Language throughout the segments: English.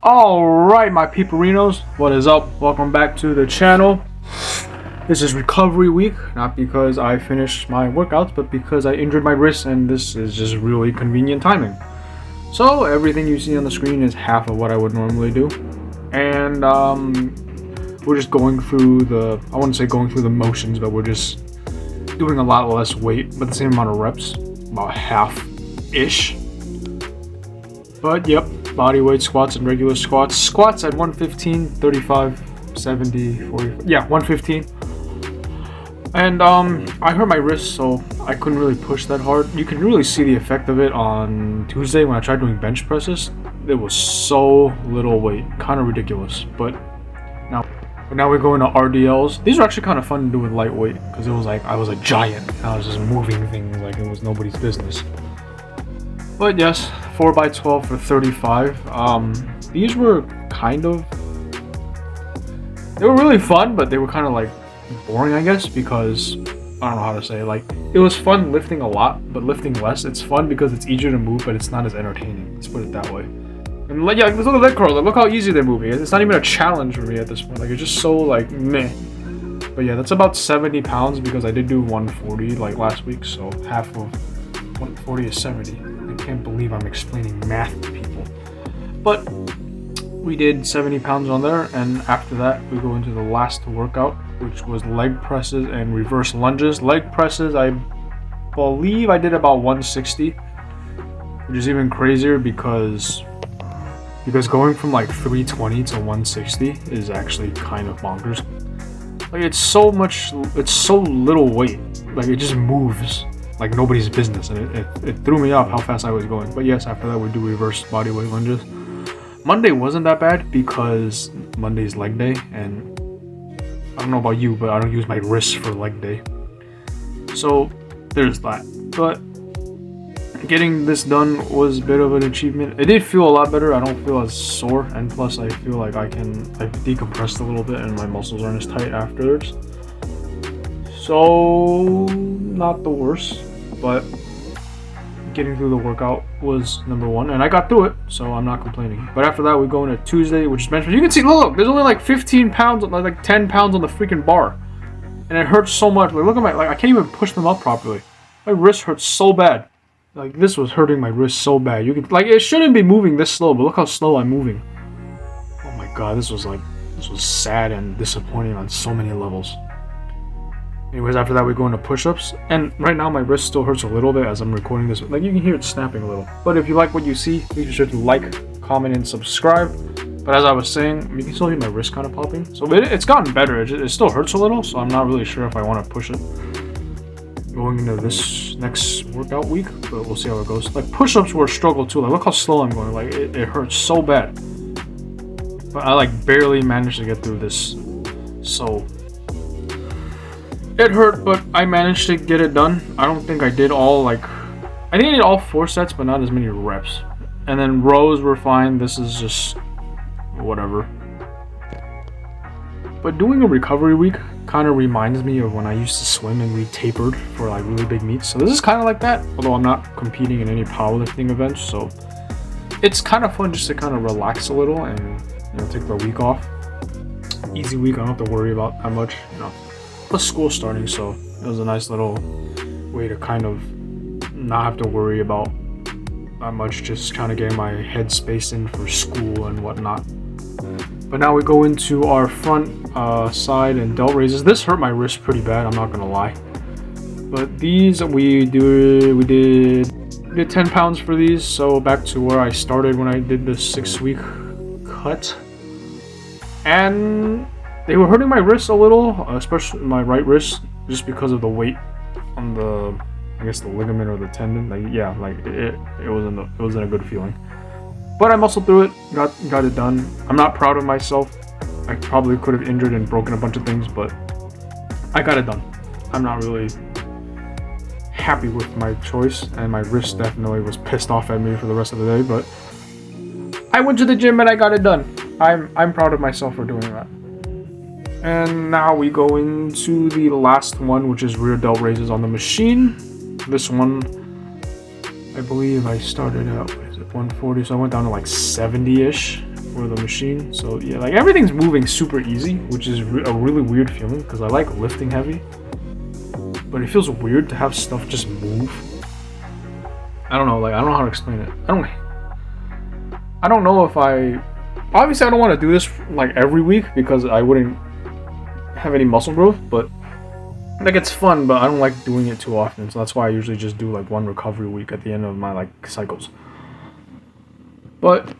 Alright, my peeperinos, what is up? Welcome back to the channel. This is recovery week, not because I finished my workouts, but because I injured my wrist, and this is just really convenient timing. So everything you see on the screen is half of what I would normally do. And we're just going through I wouldn't say going through the motions, but we're just doing a lot less weight, but the same amount of reps, about half-ish. But yep, body weight squats and regular squats. Squats at 115, 35, 70, 40, yeah, 115. And I hurt my wrist, so I couldn't really push that hard. You can really see the effect of it on Tuesday when I tried doing bench presses. It was so little weight, kind of ridiculous. But now we're going to RDLs. These are actually kind of fun to do with lightweight, because it was like I was a giant and I was just moving things like it was nobody's business. But yes, 4x12 for 35. These were they were really fun, but they were kind of like boring, I guess, because I don't know how to say it. Like, it was fun lifting a lot, but lifting less. It's fun because it's easier to move, but it's not as entertaining. Let's put it that way. And like, yeah, look at leg curls. Like, look how easy they're moving. It's not even a challenge for me at this point. Like, it's just so like meh. But yeah, that's about 70 pounds because I did do 140 like last week, so half of 140 is 70. I can't believe I'm explaining math to people. But we did 70 pounds on there, and after that we go into the last workout, which was leg presses and reverse lunges. Leg presses, I believe I did about 160, which is even crazier because going from like 320 to 160 is actually kind of bonkers. Like, it's so little weight. Like, it just moves like nobody's business, and it threw me off how fast I was going. But yes, after that we do reverse body weight lunges. Monday wasn't that bad because Monday's leg day, and I don't know about you, but I don't use my wrists for leg day. So there's that. But getting this done was a bit of an achievement. It did feel a lot better. I don't feel as sore, and plus I feel like I've decompressed a little bit and my muscles aren't as tight afterwards. So not the worst, but getting through the workout was number one, and I got through it, so I'm not complaining. But after that, we go into Tuesday, which is bench press. You can see, look, there's only like 15 pounds, like 10 pounds on the freaking bar, and it hurts so much. Like, look at I can't even push them up properly. My wrist hurts so bad. Like, this was hurting my wrist so bad. You can, like, it shouldn't be moving this slow, but look how slow I'm moving. Oh my god, this was sad and disappointing on so many levels. Anyways, after that we go into push-ups, and right now my wrist still hurts a little bit as I'm recording this. Like, you can hear it snapping a little. But if you like what you see, make sure to like, comment, and subscribe. But as I was saying, you can still hear my wrist kind of popping. So it's gotten better. It still hurts a little, so I'm not really sure if I want to push it going into this next workout week, but we'll see how it goes. Like, push-ups were a struggle too. Like, look how slow I'm going. Like, it hurts so bad. But I like barely managed to get through this. So it hurt, but I managed to get it done. I don't think I did I think I did all 4 sets, but not as many reps. And then rows were fine. This is just whatever. But doing a recovery week kind of reminds me of when I used to swim and we tapered for like really big meets. So this is kind of like that, although I'm not competing in any powerlifting events. So it's kind of fun just to kind of relax a little and, take the week off. Easy week. I don't have to worry about that much, Plus school starting, so it was a nice little way to kind of not have to worry about that much, just kind of getting my head space in for school and whatnot. But now we go into our front side and delt raises. This hurt my wrist pretty bad, I'm not gonna lie. But these we did 10 pounds for these, so back to where I started when I did the 6-week cut. And they were hurting my wrist a little, especially my right wrist, just because of the weight on the ligament or the tendon. It wasn't a good feeling. But I muscled through it, got it done. I'm not proud of myself. I probably could have injured and broken a bunch of things, but I got it done. I'm not really happy with my choice, and my wrist definitely was pissed off at me for the rest of the day, but I went to the gym and I got it done. I'm proud of myself for doing that. And now we go into the last one, which is rear delt raises on the machine. This one, I believe I started out, 140, so I went down to like 70-ish for the machine. So yeah, like everything's moving super easy, which is a really weird feeling because I like lifting heavy, but it feels weird to have stuff just move. I don't know, like I don't know how to explain it. I don't know if obviously I don't want to do this like every week because I wouldn't have any muscle growth, but like it's fun, but I don't like doing it too often, so that's why I usually just do like one recovery week at the end of my like cycles. But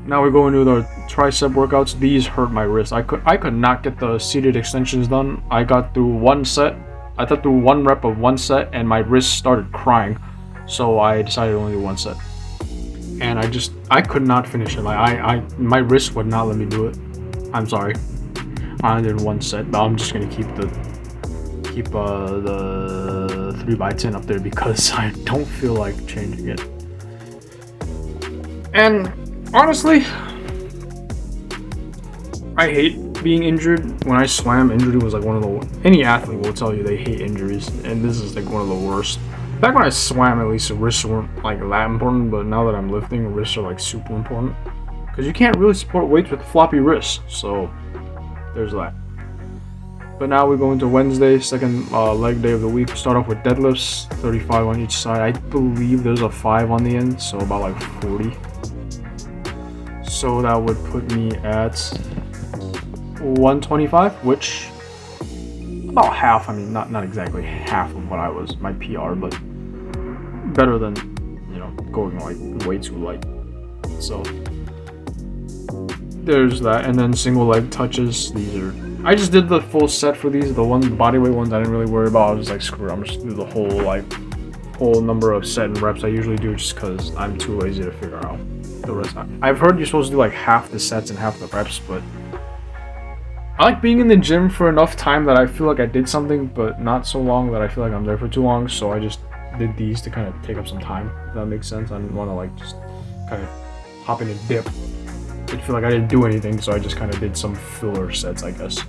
now we go into the tricep workouts. These hurt my wrist. I could not get the seated extensions done. I got through one set. I got through one rep of one set, and my wrist started crying. So I decided to only do one set. And I could not finish it. Like my wrist would not let me do it. I'm sorry. I only did one set, but I'm just gonna keep the 3x10 up there because I don't feel like changing it. And honestly, I hate being injured. When I swam, injury was like any athlete will tell you they hate injuries, and this is like one of the worst. Back when I swam, at least the wrists weren't like that important, but now that I'm lifting, the wrists are like super important because you can't really support weights with floppy wrists. So there's that. But now we go into Wednesday, second leg day of the week. Start off with deadlifts, 35 on each side. I believe there's a 5 on the end, so about like 40. So that would put me at 125, which about half. I mean, not exactly half of what I was my PR, but better than going like way too light. So there's that, and then single leg touches. I just did the full set for these. The bodyweight ones I didn't really worry about. I was just like, screw it, I'm just gonna do the whole number of set and reps I usually do just because I'm too lazy to figure out the rest. I've heard you're supposed to do like half the sets and half the reps, but I like being in the gym for enough time that I feel like I did something, but not so long that I feel like I'm there for too long. So I just did these to kind of take up some time, if that makes sense. I didn't want to like just kind of hop in and dip. I feel like I didn't do anything, so I just kind of did some filler sets, I guess.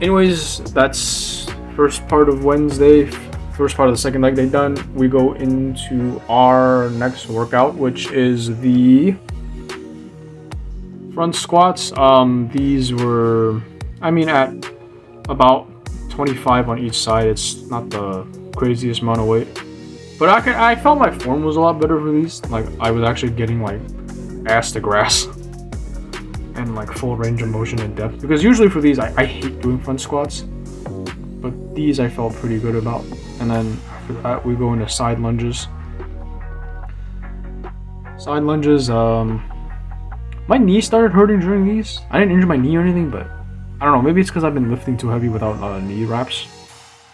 Anyways, that's first part of Wednesday. First part of the second leg day done. We go into our next workout, which is the front squats. These were, at about 25 on each side. It's not the craziest amount of weight, but I felt my form was a lot better for these. Like I was actually getting like ass to grass and like full range of motion and depth, because usually for these I hate doing front squats, but these I felt pretty good about. And then after that we go into side lunges. My knee started hurting during these. I didn't injure my knee or anything, but I don't know, maybe it's because I've been lifting too heavy without knee wraps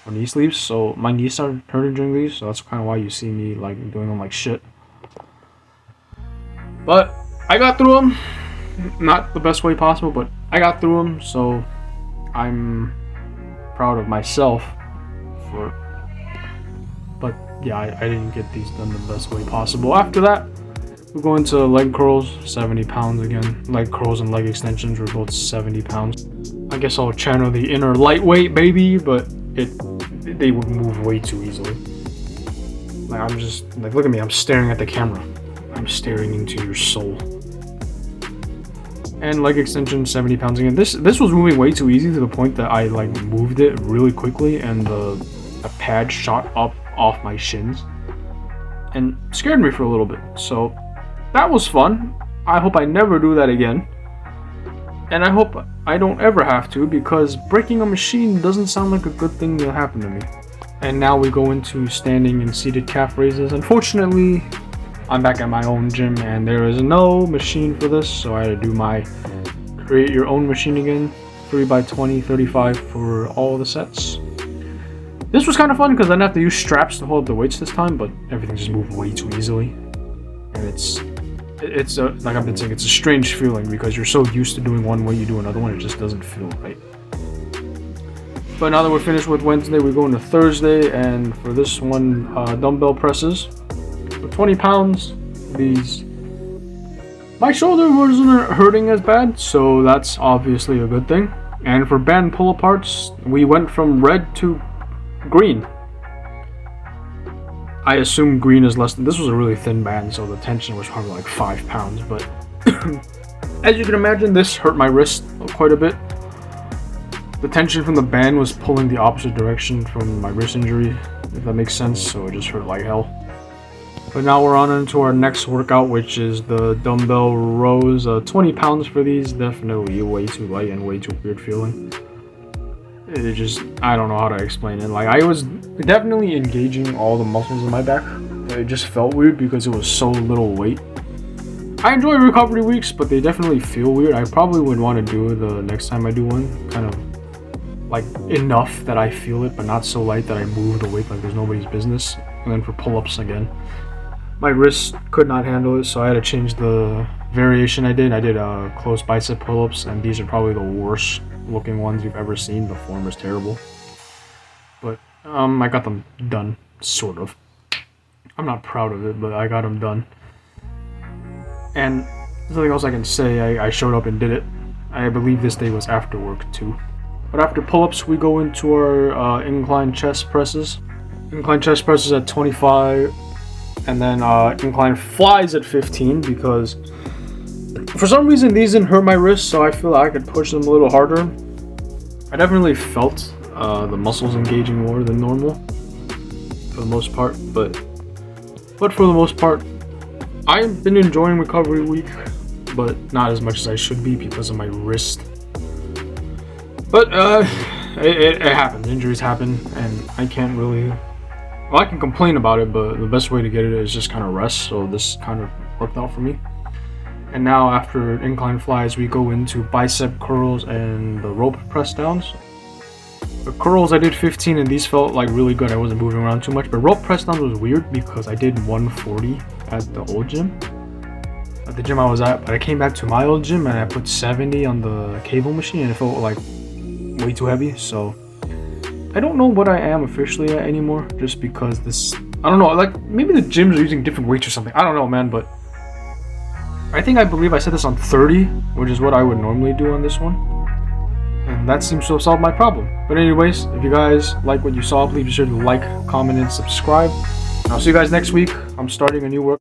or knee sleeves, so my knee started hurting during these, so that's kind of why you see me like doing them like shit. But I got through them. Not the best way possible, but I got through them, so I'm proud of myself for it. But yeah, I didn't get these done the best way possible. After that, we go into leg curls, 70 pounds again. Leg curls and leg extensions were both 70 pounds. I guess I'll channel the inner lightweight baby, but they would move way too easily. Like I'm just like, look at me, I'm staring at the camera. I'm staring into your soul. And leg extension, 70 pounds again. This was moving way too easy to the point that I like moved it really quickly, and the pad shot up off my shins and scared me for a little bit. So that was fun. I hope I never do that again, and I hope I don't ever have to, because breaking a machine doesn't sound like a good thing to happen to me. And now we go into standing and seated calf raises. Unfortunately, I'm back at my own gym and there is no machine for this, so I had to do my create your own machine again. 3x20, 35 for all the sets. This was kind of fun because I didn't have to use straps to hold up the weights this time, but everything just moved way too easily. And it's like I've been saying, it's a strange feeling because you're so used to doing one way, you do another one, it just doesn't feel right. But now that we're finished with Wednesday, we go into Thursday, and for this one, dumbbell presses. For 20 pounds, my shoulder wasn't hurting as bad, so that's obviously a good thing. And for band pull aparts, we went from red to green. I assume green is less than, this was a really thin band, so the tension was probably like 5 pounds, but As you can imagine, this hurt my wrist quite a bit. The tension from the band was pulling the opposite direction from my wrist injury, if that makes sense, so it just hurt like hell. But now we're on into our next workout, which is the dumbbell rows. 20 pounds for these, definitely way too light and way too weird feeling. It just, I don't know how to explain it. Like, I was definitely engaging all the muscles in my back, but it just felt weird because it was so little weight. I enjoy recovery weeks, but they definitely feel weird. I probably would want to do the next time I do one, kind of like enough that I feel it, but not so light that I move the weight like there's nobody's business. And then for pull-ups again, my wrist could not handle it, so I had to change the variation I did. I did closed bicep pull-ups, and these are probably the worst looking ones you've ever seen. The form is terrible, but I got them done, sort of. I'm not proud of it, but I got them done. And nothing else I can say. I showed up and did it. I believe this day was after work too. But after pull-ups, we go into our incline chest presses. Incline chest presses at 25, and then incline flies at 15, because for some reason these didn't hurt my wrist, so I feel like I could push them a little harder. I definitely felt the muscles engaging more than normal for the most part, but for the most part, I've been enjoying recovery week, but not as much as I should be because of my wrist. But it happens. Injuries happen, and I can't really. Well, I can complain about it, but the best way to get it is just kind of rest. So this kind of worked out for me. And now after incline flies, we go into bicep curls and the rope press downs. The curls I did 15, and these felt like really good. I wasn't moving around too much. But rope press downs was weird because I did 140 at the old gym. At the gym I was at, but I came back to my old gym and I put 70 on the cable machine, and it felt like way too heavy. So I don't know what I am officially at anymore, just because this, I don't know, like maybe the gyms are using different weights or something. I don't know, man, but I believe I set this on 30, which is what I would normally do on this one, and that seems to have solved my problem. But anyways, if you guys like what you saw, please be sure to like, comment, and subscribe. And I'll see you guys next week. I'm starting a new work.